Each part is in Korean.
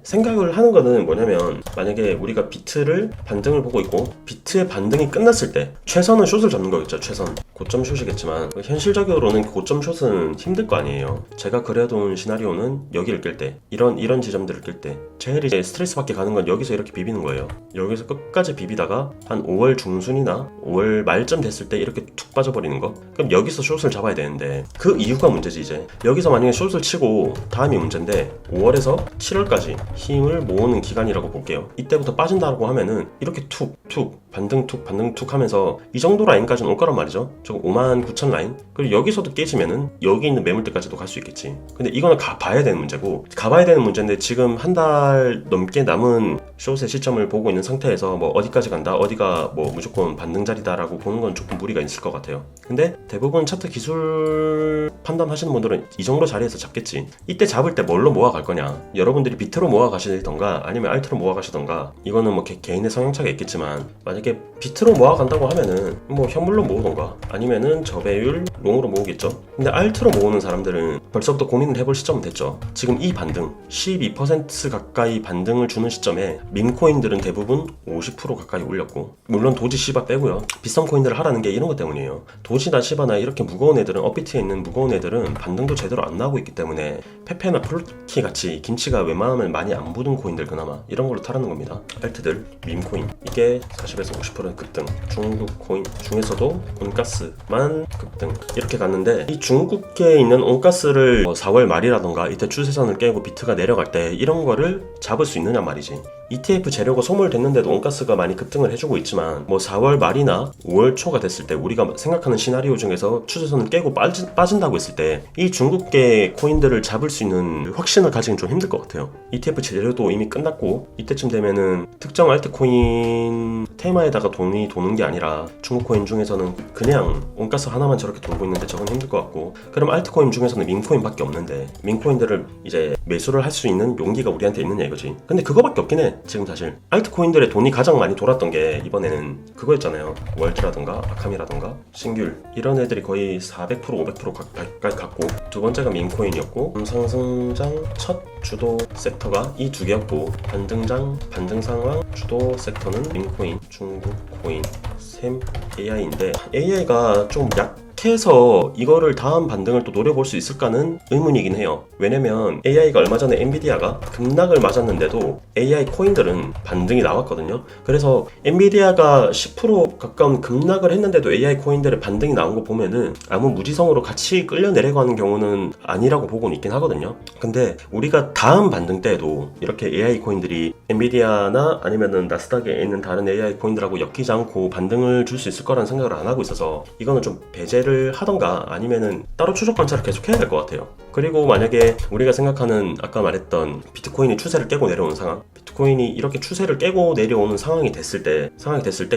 생각을 하는 거는 뭐냐면, 만약에 우리가 비트를 반등을 보고 있고 비트의 반등이 끝났을 때 최선은 숏을 잡는 거겠죠. 최선 고점 숏이겠지만 현실적으로는 고점 숏은 힘들 거 아니에요. 제가 그려둔 시나리오는 여기를 깰 때, 이런 지점들을 깰 때 제일 이제 스트레스 받게 가는 건 여기서 이렇게 비비는 거예요. 여기서 끝까지 비비다가 한 5월 중순이나 5월 말쯤 됐을 때 이렇게 툭 빠져버리는 거. 그럼 여기서 숏을 잡아야 되는데 그 이유가 문제지. 이제 여기서 만약에 숏을 치고 다음이 문제인데, 5월에서 7월까지 힘을 모으는 기간이라고 볼게요. 이때부터 빠진다고 하면은 이렇게 툭툭 반등 툭 하면서 이 정도 라인까지는 올 거란 말이죠. 저 59,000 라인. 그리고 여기서도 깨지면은 여기 있는 매물대까지도 갈 수 있겠지. 근데 이거는 가봐야 되는 문제고, 가봐야 되는 문제인데 지금 한 달 넘게 남은 숏의 시점을 보고 있는 상태에서 뭐 어디까지 간다, 어디가 뭐 무조건 반등 자리다라고 보는 건 조금 무리가 있을 것 같아요. 근데 대부분 차트 기술 판단하시는 분들은 이 정도 자리에서 잡겠지. 이때 잡을 때 뭘로 모아갈 거냐, 여러분들이 비트로 모아가시던가 아니면 알트로 모아가시던가, 이거는 뭐 개인의 성향차가 있겠지만, 만약에 비트로 모아간다고 하면은 뭐 현물로 모으던가 아니면은 저배율 롱으로 모으겠죠. 근데 알트로 모으는 사람들은 벌써부터 고민을 해볼 시점은 됐죠. 지금 이 반등 12% 가까이 반등을 주는 시점에 밈코인들은 대부분 50% 가까이 올렸고, 물론 도지 시바 빼고요. 비싼 코인들을 하라는 게 이런 것 때문이에요. 도지나 시바나 이렇게 무거운 애들은, 업비트에 있는 무거운 애들은 반등도 제대로 안 나오고 있기 때문에 페페나 플루키 같이 김치가 웬만하면 많이 안 묻은 코인들, 그나마 이런 걸로 타라는 겁니다. 알트들, 밈코인 이게 40에서 50% 급등. 중국 코인 중에서도 온가스만 급등. 이렇게 갔는데, 이 중국계에 있는 온가스를 4월 말이라던가 이때 추세선을 깨고 비트가 내려갈 때 이런 거를 잡을 수 있느냐 말이지. ETF 재료가 소멸됐는데도 온가스가 많이 급등을 해주고 있지만, 뭐 4월 말이나 5월 초가 됐을 때 우리가 생각하는 시나리오 중에서 추세선을 깨고 빠진다고 했을 때 이 중국계 코인들을 잡을 수 있는 확신을 가지긴 좀 힘들 것 같아요. ETF 재료도 이미 끝났고, 이때쯤 되면은 특정 알트코인 테마에다가 돈이 도는 게 아니라 중국 코인 중에서는 그냥 온가스 하나만 저렇게 돌고 있는데 저건 힘들 것 같고, 그럼 알트코인 중에서는 민코인밖에 없는데 민코인들을 이제 매수를 할 수 있는 용기가 우리한테 있느냐 이거지. 근데 그거밖에 없긴 해. 지금 사실 알트코인들의 돈이 가장 많이 돌았던 게 이번에는 그거였잖아요. 월드라던가 아캄이라던가 싱귤, 이런 애들이 거의 400% 500% 가까이 갔고, 두 번째가 민코인이었고, 상승장 첫 주도 섹터가 이 두 개였고, 반등장 반등 상황 주도 섹터는 민코인, 중국 코인, 샘 AI인데, AI가 좀 약해서 이거를 다음 반등을 또 노려볼 수 있을까는 의문이긴 해요. 왜냐면 AI가 얼마 전에 엔비디아가 급락을 맞았는데도 AI 코인들은 반등이 나왔거든요. 그래서 엔비디아가 10% 가까운 급락을 했는데도 AI 코인들의 반등이 나온 거 보면은 아무 무지성으로 같이 끌려 내려가는 경우는 아니라고 보고는 있긴 하거든요. 근데 우리가 다음 반등 때에도 이렇게 AI 코인들이 엔비디아나 아니면은 나스닥에 있는 다른 AI 코인들하고 엮이지 않고 반등을 줄 수 있을 거라는 생각을 안 하고 있어서, 이거는 좀 배제를 하던가 아니면은 따로 추적 관찰을 계속 해야 될 것 같아요. 그리고 만약에 우리가 생각하는 아까 말했던 비트코인이 추세를 깨고 내려오는 상황, 비트코인이 이렇게 추세를 깨고 내려오는 상황이 됐을 때,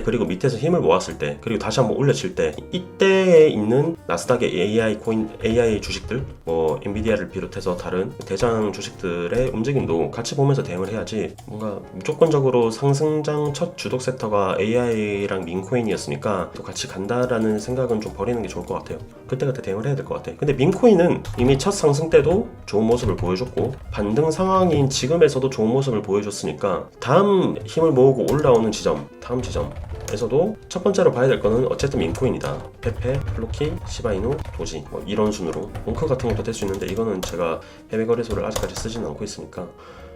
그리고 밑에서 힘을 모았을 때, 그리고 다시 한번 올려칠 때, 이때에 있는 나스닥의 AI 코인, AI 주식들, 뭐 엔비디아를 비롯해서 다른 대장 주식들의 움직임도 같이 보면서 대응을 해야지, 뭔가 무조건적으로 상승장 첫 주독 섹터가 AI랑 민코인이었으니까 또 같이 간다라는 생각은 좀 버리는 게 좋을 것 같아요. 그때그때 대응을 해야 될 것 같아요. 근데 민코인은 이미 첫 상승 때도 좋은 모습을 보여줬고, 반등 상황인 지금에서도 좋은 모습을 보여줬으니까 다음 힘을 모으고 올라오는 지점, 다음 지점에서도 첫 번째로 봐야 될 거는 어쨌든 민코인이다. 페페, 플루키, 시바이누, 도지, 뭐 이런 순으로 몽크 같은 것도 될 수 있는데, 이거는 제가 해외 거래소를 아직까지 쓰지는 않고 있으니까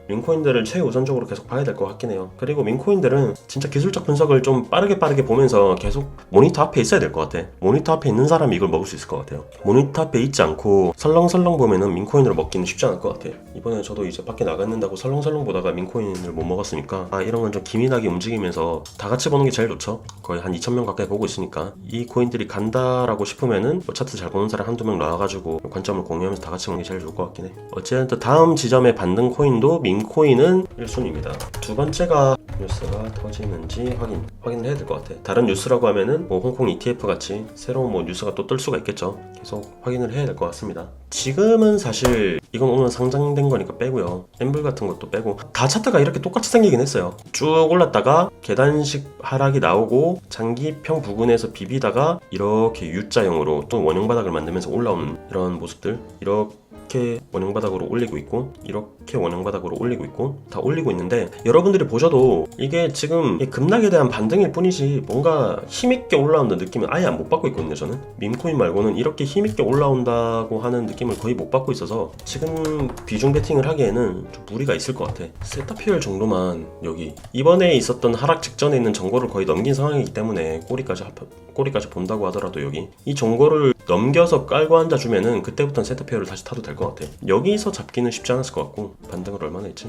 민코인들을 최우선적으로 계속 봐야 될 것 같긴 해요. 그리고 민코인들은 진짜 기술적 분석을 좀 빠르게 보면서 계속 모니터 앞에 있어야 될 것 같아. 모니터 앞에 있는 사람이 이걸 먹을 수 있을 것 같아요. 모니터 앞에 있지 않고 설렁설렁 보면은 민코인으로 먹기는 쉽지 않을 것 같아. 이번에 저도 이제 밖에 나갔는다고 설렁설렁 보다가 민코인을 못 먹었으니까, 이런 건 좀 기민하게 움직이면서 다 같이 보는 게 제일 좋죠. 거의 한 2,000명 가까이 보고 있으니까 이 코인들이 간다라고 싶으면은 뭐 차트 잘 보는 사람 한두 명 나와가지고 관점을 공유하면서 다 같이 보는 게 제일 좋을 것 같긴 해. 어쨌든 다음 지점의 반등 코인도 민코인은 1순위입니다. 두 번째가 뉴스가 터지는지 확인을 해야 될 것 같아. 다른 뉴스라고 하면은 뭐 홍콩 ETF 같이 새로운 뭐 뉴스가 또 뜰 수가 있겠죠. 계속 확인을 해야 될 것 같습니다. 지금은 사실 이건 오늘 상장된 거니까 빼고요. 엠블 같은 것도 빼고 다 차트가 이렇게 똑같이 생기긴 했어요. 쭉 올랐다가 계단식 하락이 나오고 장기평 부근에서 비비다가 이렇게 U자형으로 또 원형 바닥을 만들면서 올라오는 이런 모습들, 이렇게 이렇게 원형바닥으로 올리고 있고 이렇게 원형바닥으로 올리고 있고 다 올리고 있는데, 여러분들이 보셔도 이게 지금 급락에 대한 반등일 뿐이지 뭔가 힘있게 올라온다는 느낌은 아예 못 받고 있거든요. 저는 밈코인 말고는 이렇게 힘있게 올라온다고 하는 느낌을 거의 못 받고 있어서 지금 비중 베팅을 하기에는 좀 무리가 있을 것 같아. 세타피엘 정도만 여기 이번에 있었던 하락 직전에 있는 정보를 거의 넘긴 상황이기 때문에 꼬리까지 본다고 하더라도 여기 이 정보를 넘겨서 깔고 앉아주면은 그때부터는 세타피엘을 다시 타도 될 것 같아. 여기서 잡기는 쉽지 않았을 것 같고. 반등을 얼마나 했지?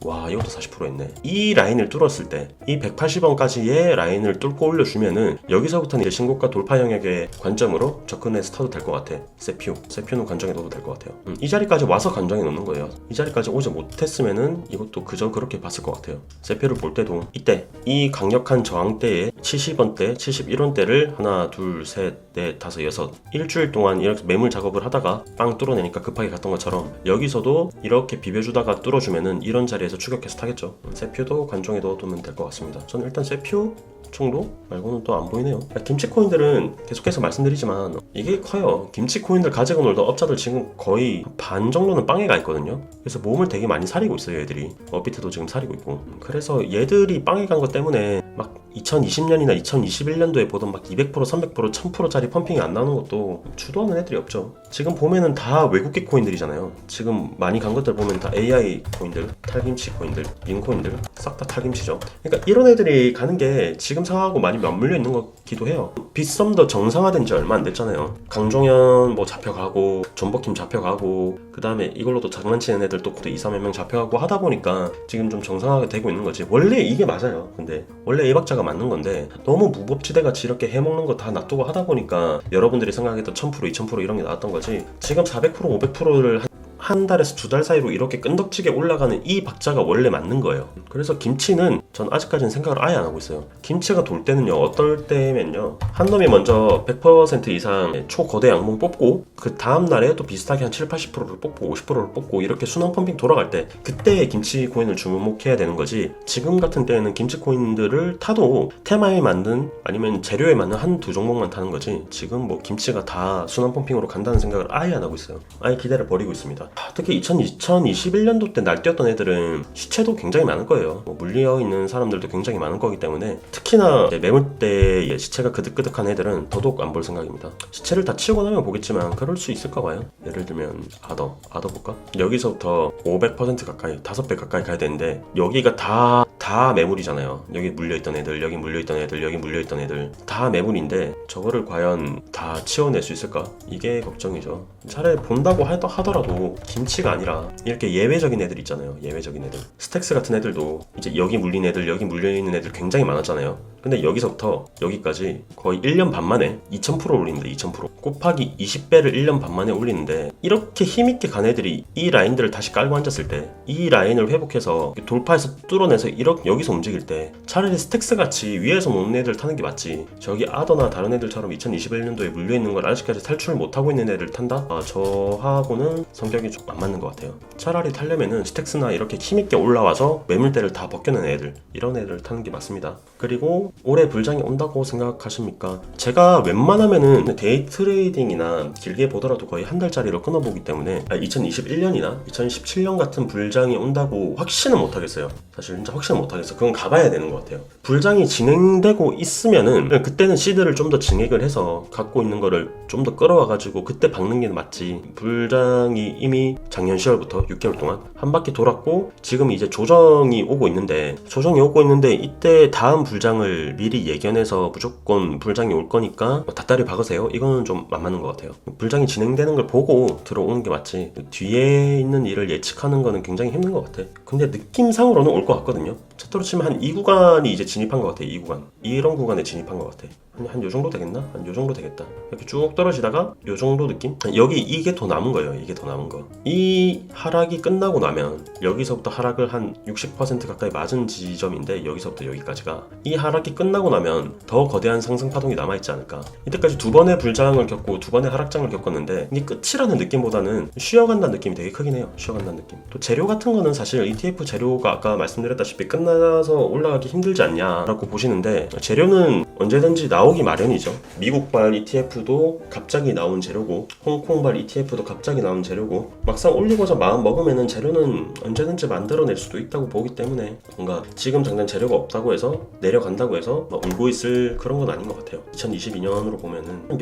와, 이것도 40% 했네. 이 라인을 뚫었을 때 이 180원까지의 라인을 뚫고 올려주면은 여기서부터는 이제 신고가 돌파 영역의 관점으로 접근해서 타도 될 것 같아. 세퓨는 관정해 둬도 될 것 같아요. 이 자리까지 와서 관정해 놓는 거예요. 이 자리까지 오지 못했으면은 이것도 그저 그렇게 봤을 것 같아요. 세퓨를 볼 때도 이때 이 강력한 저항대에 70원대 71원대를 하나 둘 셋 넷 다섯 여섯 일주일 동안 이렇게 매물 작업을 하다가 빵 뚫어내니까 급하게 갔던 것처럼 여기서도 이렇게 비벼주다가 뚫어주면은 이런 자리에서 추격해서 타겠죠. 세퓨도 관정해 넣어두면 될 것 같습니다. 저는 일단 세퓨 정도 말고는 또 안 보이네요. 김치코인들은 계속해서 말씀드리지만 이게 커요. 김치코인들 가지고 놀던 업자들 지금 거의 반 정도는 빵에 가 있거든요. 그래서 몸을 되게 많이 사리고 있어요. 얘들이 업비트도 지금 사리고 있고. 그래서 얘들이 빵에 간 것 때문에 막 2020년이나 2021년도에 보던 막 200% 300% 1000%짜리 펌핑이 안 나오는 것도 주도하는 애들이 없죠. 지금 보면은 다 외국계 코인들이잖아요. 지금 많이 간 것들 보면 다 AI 코인들, 탈김치 코인들, 밈코인들 싹 다 탈김치죠. 그러니까 이런 애들이 가는 게 지금 상황하고 많이 맞물려 있는 것기도 해요. 빗썸더 정상화된 지 얼마 안 됐잖아요. 강종현 뭐 잡혀가고 존버킴 잡혀가고 그 다음에 이걸로도 장난치는 애들 또 2, 3명 잡혀가고 하다 보니까 지금 좀 정상화가 되고 있는 거지. 원래 이게 맞아요. 근데 원래 이 박자가 맞는 건데 너무 무법지대같이 이렇게 해먹는 거 다 놔두고 하다 보니까 여러분들이 생각했던 1000% 2000% 이런 게 나왔던 거지. 지금 400% 500%를 한 달에서 두 달 사이로 이렇게 끈덕지게 올라가는 이 박자가 원래 맞는 거예요. 그래서 김치는 전 아직까지는 생각을 아예 안 하고 있어요. 김치가 돌 때는요, 어떨 때면요, 한 놈이 먼저 100% 이상 초거대 양봉 뽑고 그 다음 날에 또 비슷하게 한 7, 80%를 뽑고 50%를 뽑고 이렇게 순환 펌핑 돌아갈 때 그때 김치 코인을 주목해야 되는 거지. 지금 같은 때에는 김치 코인들을 타도 테마에 맞는 아니면 재료에 맞는 한두 종목만 타는 거지. 지금 뭐 김치가 다 순환 펌핑으로 간다는 생각을 아예 안 하고 있어요. 아예 기대를 버리고 있습니다. 특히 2021년도 때 날뛰었던 애들은 시체도 굉장히 많을 거예요. 뭐 물려있는 사람들도 굉장히 많을 거기 때문에 특히나 매물대에 시체가 그득그득한 애들은 더더욱 안 볼 생각입니다. 시체를 다 치우고 나면 보겠지만 그럴 수 있을까 봐요. 예를 들면 아더 볼까? 여기서부터 500% 가까이 5배 가까이 가야 되는데 여기가 다 매물이잖아요. 여기 물려있던 애들, 여기 물려있던 애들, 여기 물려있던 애들 다 매물인데 저거를 과연 다 치워낼 수 있을까? 이게 걱정이죠. 차라리 본다고 하더라도 김치가 아니라 이렇게 예외적인 애들 있잖아요. 예외적인 애들. 스택스 같은 애들도 이제 여기 물린 애들, 여기 물려있는 애들 굉장히 많았잖아요. 근데 여기서부터 여기까지 거의 1년 반 만에 2000% 올립니다. 2000% 곱하기 20배를 1년 반 만에 올리는데 이렇게 힘있게 간 애들이 이 라인들을 다시 깔고 앉았을 때 이 라인을 회복해서 돌파해서 뚫어내서 이렇게 여기서 움직일 때 차라리 스택스 같이 위에서 노는 애들 타는 게 맞지. 저기 아더나 다른 애들처럼 2021년도에 물려있는 걸 아직까지 탈출을 못하고 있는 애들 탄다? 저하고는 성격이 좀 안 맞는 것 같아요. 차라리 타려면은 스택스나 이렇게 힘있게 올라와서 매물대를 다 벗겨낸 애들, 이런 애들 타는 게 맞습니다. 그리고 올해 불장이 온다고 생각하십니까? 제가 웬만하면은 데이 트레이딩이나 길게 보더라도 거의 한 달짜리로 끊어보기 때문에 2021년이나 2017년 같은 불장이 온다고 확신은 못하겠어요. 사실 진짜 확신은 못하겠어요. 그건 가봐야 되는 것 같아요. 불장이 진행되고 있으면은 그때는 시드를 좀 더 증액을 해서 갖고 있는 거를 좀 더 끌어와가지고 그때 박는 게 맞지. 불장이 이미 작년 10월부터 6개월 동안 한 바퀴 돌았고 지금 이제 조정이 오고 있는데 이때 다음 불장을 미리 예견해서 무조건 불장이 올 거니까 닷다리 박으세요. 이거는 좀 안 맞는 것 같아요. 불장이 진행되는 걸 보고 들어오는 게 맞지. 뒤에 있는 일을 예측하는 거는 굉장히 힘든 것 같아. 근데 느낌상으로는 올 것 같거든요. 차트로 치면 한 이 구간이 이제 진입한 것 같아. 이 구간. 이런 구간에 진입한 것 같아. 한 요 정도 되겠나? 한 요 정도 되겠다. 이렇게 쭉 떨어지다가 요 정도 느낌? 여기 이게 더 남은 거예요. 이게 더 남은 거. 이 하락이 끝나고 나면 여기서부터 하락을 한 60% 가까이 맞은 지점인데 여기서부터 여기까지가 이 하락이 끝나고 나면 더 거대한 상승 파동이 남아있지 않을까. 이때까지 두 번의 불장을 겪고 두 번의 하락장을 겪었는데 이 끝이라는 느낌보다는 쉬어간다는 느낌이 되게 크긴 해요. 쉬어간다는 느낌. 또 재료 같은 거는 사실 ETF 재료가 아까 말씀드렸다시피 끝나서 올라가기 힘들지 않냐라고 보시는데 재료는 언제든지 나올 나오기 마련이죠. 미국발 ETF도 갑자기 나온 재료고 홍콩발 ETF도 갑자기 나온 재료고 막상 올리고자 마음 먹으면은 재료는 언제든지 만들어낼 수도 있다고 보기 때문에 뭔가 지금 당장 재료가 없다고 해서 내려간다고 해서 막 울고 있을 그런 건 아닌 것 같아요. 2022년으로 보면은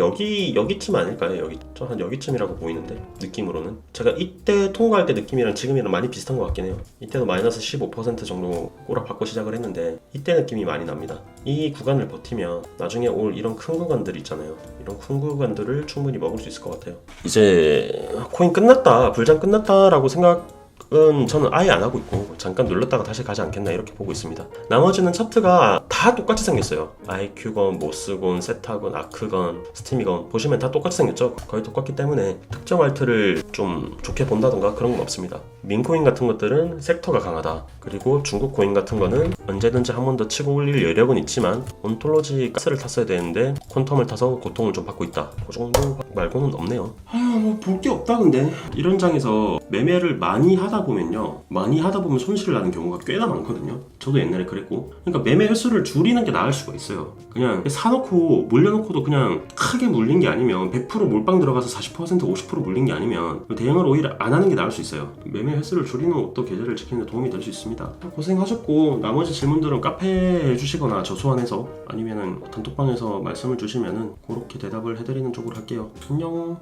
여기쯤 아닐까요? 한 여기쯤이라고 보이는데 느낌으로는 제가 이때 통과할 때 느낌이랑 지금이랑 많이 비슷한 것 같긴 해요. 이때도 마이너스 15% 정도 꼬락받고 시작을 했는데 이때 느낌이 많이 납니다. 이 구간을 버티면 나중에 올 이런 큰 구간들 있잖아요. 이런 큰 구간들을 충분히 먹을 수 있을 것 같아요. 이제 코인 끝났다, 불장 끝났다라고 생각은 저는 아예 안 하고 있고 잠깐 눌렀다가 다시 가지 않겠나 이렇게 보고 있습니다. 나머지는 차트가 다 똑같이 생겼어요. IQ건, 모스건, 세타건, 아크건, 스티미건 보시면 다 똑같이 생겼죠. 거의 똑같기 때문에 특정 알트를 좀 좋게 본다던가 그런 건 없습니다. 민코인 같은 것들은 섹터가 강하다. 그리고 중국 코인 같은 거는 언제든지 한 번 더 치고 올릴 여력은 있지만 온톨로지 가스를 탔어야 되는데 퀀텀을 타서 고통을 좀 받고 있다. 그 정도 말고는 없네요. 뭐 볼 게 없다 근데. 이런 장에서 매매를 많이 하다 보면요. 많이 하다 보면 손실을 나는 경우가 꽤나 많거든요. 저도 옛날에 그랬고. 그러니까 매매 횟수를 줄이는 게 나을 수가 있어요. 그냥 사놓고 물려놓고도 그냥 크게 물린 게 아니면 100% 몰빵 들어가서 40% 50% 물린 게 아니면 대응을 오히려 안 하는 게 나을 수 있어요. 매매 횟수를 줄이는 것도 계좌를 지키는 데 도움이 될 수 있습니다. 고생하셨고 나머지 질문들은 카페에 해주시거나 저소환해서 아니면은 단톡방에서 말씀을 주시면은 그렇게 대답을 해드리는 쪽으로 할게요. 안녕.